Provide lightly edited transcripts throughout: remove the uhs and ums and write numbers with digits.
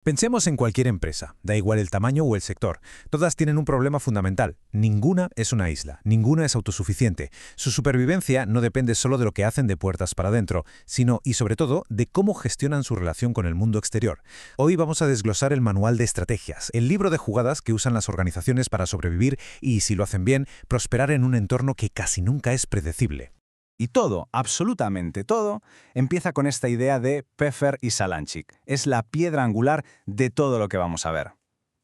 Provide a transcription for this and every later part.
Pensemos en cualquier empresa, da igual el tamaño o el sector. Todas tienen un problema fundamental. Ninguna es una isla, ninguna es autosuficiente. Su supervivencia no depende solo de lo que hacen de puertas para adentro, sino, y sobre todo, de cómo gestionan su relación con el mundo exterior. Hoy vamos a desglosar el manual de estrategias, el libro de jugadas que usan las organizaciones para sobrevivir y, si lo hacen bien, prosperar en un entorno que casi nunca es predecible. Y todo, absolutamente todo, empieza con esta idea de Pfeffer y Salanchik. Es la piedra angular de todo lo que vamos a ver.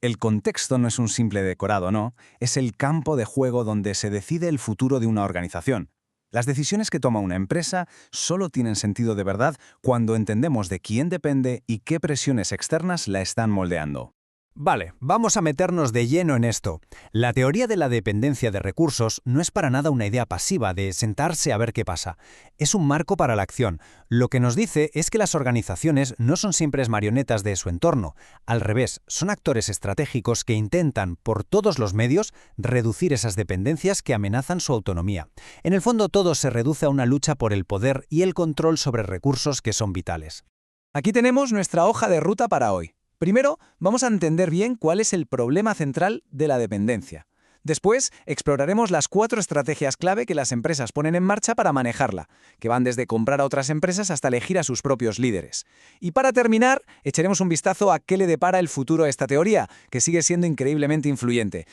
El contexto no es un simple decorado, no, es el campo de juego donde se decide el futuro de una organización. Las decisiones que toma una empresa solo tienen sentido de verdad cuando entendemos de quién depende y qué presiones externas la están moldeando. Vale, vamos a meternos de lleno en esto. La teoría de la dependencia de recursos no es para nada una idea pasiva de sentarse a ver qué pasa. Es un marco para la acción. Lo que nos dice es que las organizaciones no son simples marionetas de su entorno. Al revés, son actores estratégicos que intentan, por todos los medios, reducir esas dependencias que amenazan su autonomía. En el fondo, todo se reduce a una lucha por el poder y el control sobre recursos que son vitales. Aquí tenemos nuestra hoja de ruta para hoy. Primero, vamos a entender bien cuál es el problema central de la dependencia. Después, exploraremos las 4 estrategias clave que las empresas ponen en marcha para manejarla, que van desde comprar a otras empresas hasta elegir a sus propios líderes. Y para terminar, echaremos un vistazo a qué le depara el futuro a esta teoría, que sigue siendo increíblemente influyente.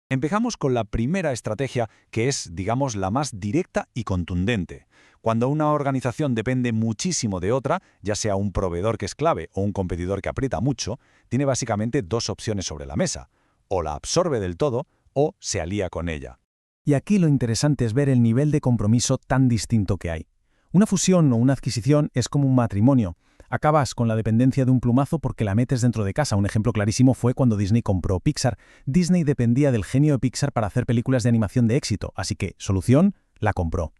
Empezamos con la primera estrategia, que es, digamos, la más directa y contundente. Cuando una organización depende muchísimo de otra, ya sea un proveedor que es clave o un competidor que aprieta mucho, tiene básicamente 2 opciones sobre la mesa. O la absorbe del todo o se alía con ella. Y aquí lo interesante es ver el nivel de compromiso tan distinto que hay. Una fusión o una adquisición es como un matrimonio. Acabas con la dependencia de un plumazo porque la metes dentro de casa. Un ejemplo clarísimo fue cuando Disney compró Pixar. Disney dependía del genio de Pixar para hacer películas de animación de éxito, así que, solución, la compró.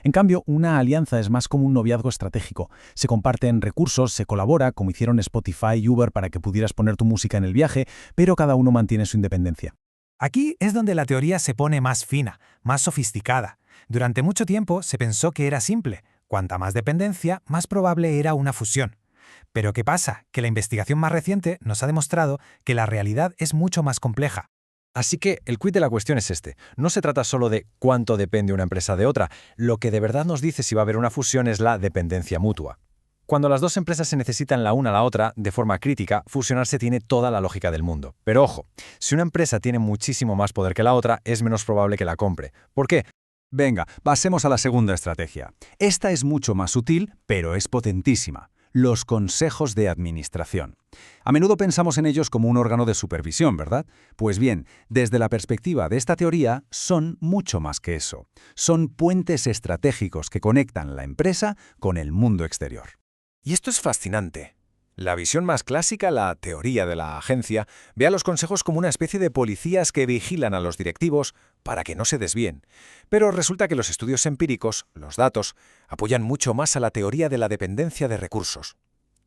En cambio, una alianza es más como un noviazgo estratégico. Se comparten recursos, se colabora, como hicieron Spotify y Uber para que pudieras poner tu música en el viaje, pero cada uno mantiene su independencia. Aquí es donde la teoría se pone más fina, más sofisticada. Durante mucho tiempo se pensó que era simple. Cuanta más dependencia, más probable era una fusión. Pero ¿qué pasa? Que la investigación más reciente nos ha demostrado que la realidad es mucho más compleja. Así que el quid de la cuestión es este. No se trata solo de cuánto depende una empresa de otra. Lo que de verdad nos dice si va a haber una fusión es la dependencia mutua. Cuando las 2 empresas se necesitan la una a la otra de forma crítica, fusionarse tiene toda la lógica del mundo. Pero ojo, si una empresa tiene muchísimo más poder que la otra, es menos probable que la compre. ¿Por qué? Venga, pasemos a la segunda estrategia. Esta es mucho más sutil, pero es potentísima. Los consejos de administración. A menudo pensamos en ellos como un órgano de supervisión, ¿verdad? Pues bien, desde la perspectiva de esta teoría, son mucho más que eso. Son puentes estratégicos que conectan la empresa con el mundo exterior. Y esto es fascinante. La visión más clásica, la teoría de la agencia, ve a los consejos como una especie de policías que vigilan a los directivos para que no se desvíen. Pero resulta que los estudios empíricos, los datos, apoyan mucho más a la teoría de la dependencia de recursos.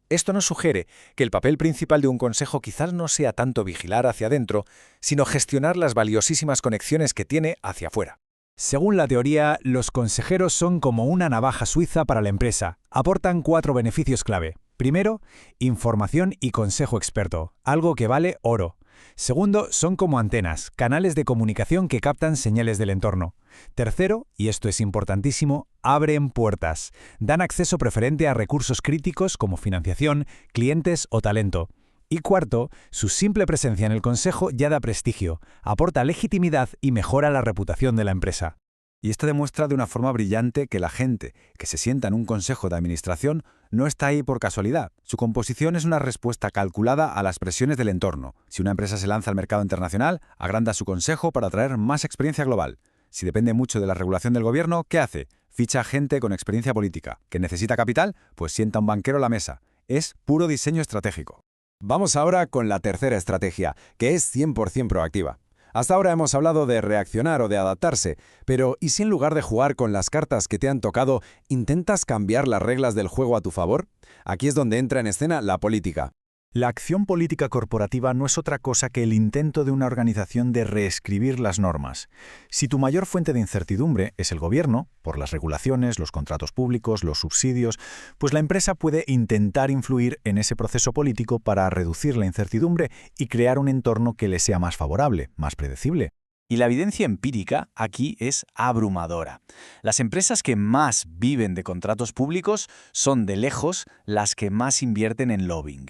Esto nos sugiere que el papel principal de un consejo quizás no sea tanto vigilar hacia adentro, sino gestionar las valiosísimas conexiones que tiene hacia afuera. Según la teoría, los consejeros son como una navaja suiza para la empresa. Aportan 4 beneficios clave. Primero, información y consejo experto, algo que vale oro. Segundo, son como antenas, canales de comunicación que captan señales del entorno. Tercero, y esto es importantísimo, abren puertas. Dan acceso preferente a recursos críticos como financiación, clientes o talento. Y cuarto, su simple presencia en el consejo ya da prestigio, aporta legitimidad y mejora la reputación de la empresa. Y esto demuestra de una forma brillante que la gente que se sienta en un consejo de administración no está ahí por casualidad. Su composición es una respuesta calculada a las presiones del entorno. Si una empresa se lanza al mercado internacional, agranda su consejo para atraer más experiencia global. Si depende mucho de la regulación del gobierno, ¿qué hace? Ficha gente con experiencia política. ¿Que necesita capital? Pues sienta un banquero a la mesa. Es puro diseño estratégico. Vamos ahora con la tercera estrategia, que es 100% proactiva. Hasta ahora hemos hablado de reaccionar o de adaptarse, pero ¿y si en lugar de jugar con las cartas que te han tocado, intentas cambiar las reglas del juego a tu favor? Aquí es donde entra en escena la política. La acción política corporativa no es otra cosa que el intento de una organización de reescribir las normas. Si tu mayor fuente de incertidumbre es el gobierno, por las regulaciones, los contratos públicos, los subsidios, pues la empresa puede intentar influir en ese proceso político para reducir la incertidumbre y crear un entorno que le sea más favorable, más predecible. Y la evidencia empírica aquí es abrumadora. Las empresas que más viven de contratos públicos son de lejos las que más invierten en lobbying.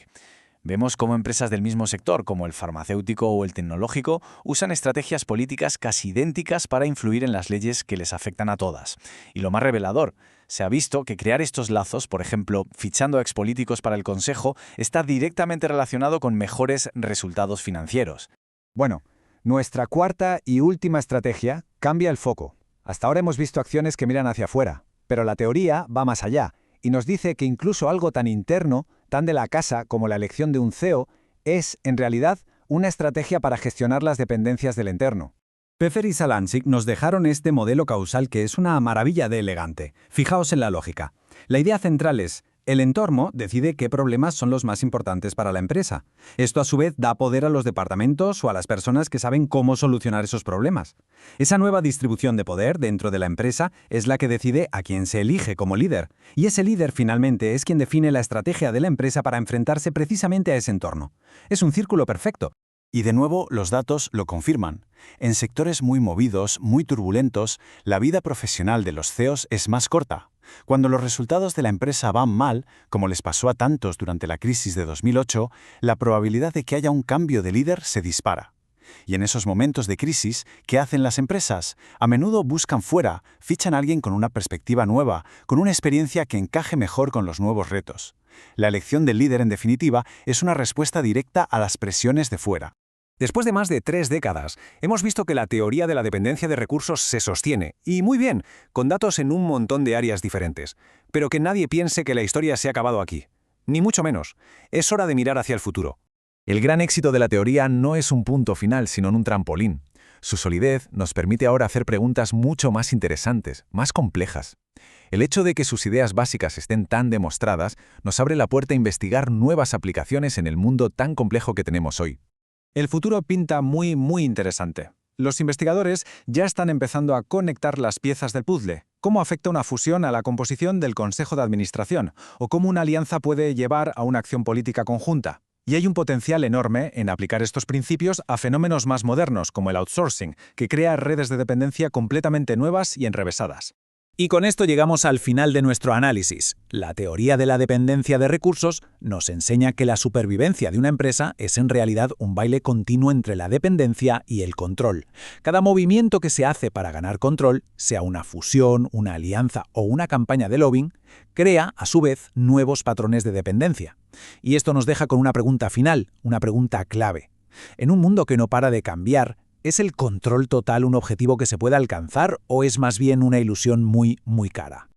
Vemos cómo empresas del mismo sector, como el farmacéutico o el tecnológico, usan estrategias políticas casi idénticas para influir en las leyes que les afectan a todas. Y lo más revelador, se ha visto que crear estos lazos, por ejemplo, fichando a expolíticos para el Consejo, está directamente relacionado con mejores resultados financieros. Bueno, nuestra cuarta y última estrategia cambia el foco. Hasta ahora hemos visto acciones que miran hacia afuera, pero la teoría va más allá y nos dice que incluso algo tan interno, tan de la casa como la elección de un CEO, es, en realidad, una estrategia para gestionar las dependencias del entorno. Pfeffer y Salancik nos dejaron este modelo causal que es una maravilla de elegante. Fijaos en la lógica. La idea central es: el entorno decide qué problemas son los más importantes para la empresa. Esto a su vez da poder a los departamentos o a las personas que saben cómo solucionar esos problemas. Esa nueva distribución de poder dentro de la empresa es la que decide a quién se elige como líder. Y ese líder finalmente es quien define la estrategia de la empresa para enfrentarse precisamente a ese entorno. Es un círculo perfecto. Y de nuevo, los datos lo confirman. En sectores muy movidos, muy turbulentos, la vida profesional de los CEOs es más corta. Cuando los resultados de la empresa van mal, como les pasó a tantos durante la crisis de 2008, la probabilidad de que haya un cambio de líder se dispara. Y en esos momentos de crisis, ¿qué hacen las empresas? A menudo buscan fuera, fichan a alguien con una perspectiva nueva, con una experiencia que encaje mejor con los nuevos retos. La elección del líder, en definitiva, es una respuesta directa a las presiones de fuera. Después de más de 3 décadas, hemos visto que la teoría de la dependencia de recursos se sostiene, y muy bien, con datos en un montón de áreas diferentes. Pero que nadie piense que la historia se ha acabado aquí. Ni mucho menos. Es hora de mirar hacia el futuro. El gran éxito de la teoría no es un punto final, sino un trampolín. Su solidez nos permite ahora hacer preguntas mucho más interesantes, más complejas. El hecho de que sus ideas básicas estén tan demostradas nos abre la puerta a investigar nuevas aplicaciones en el mundo tan complejo que tenemos hoy. El futuro pinta muy interesante. Los investigadores ya están empezando a conectar las piezas del puzzle. ¿Cómo afecta una fusión a la composición del Consejo de Administración? ¿O cómo una alianza puede llevar a una acción política conjunta? Y hay un potencial enorme en aplicar estos principios a fenómenos más modernos, como el outsourcing, que crea redes de dependencia completamente nuevas y enrevesadas. Y con esto llegamos al final de nuestro análisis. La teoría de la dependencia de recursos nos enseña que la supervivencia de una empresa es en realidad un baile continuo entre la dependencia y el control. Cada movimiento que se hace para ganar control, sea una fusión, una alianza o una campaña de lobbying, crea, a su vez, nuevos patrones de dependencia. Y esto nos deja con una pregunta final, una pregunta clave. En un mundo que no para de cambiar, ¿es el control total un objetivo que se puede alcanzar o es más bien una ilusión muy cara?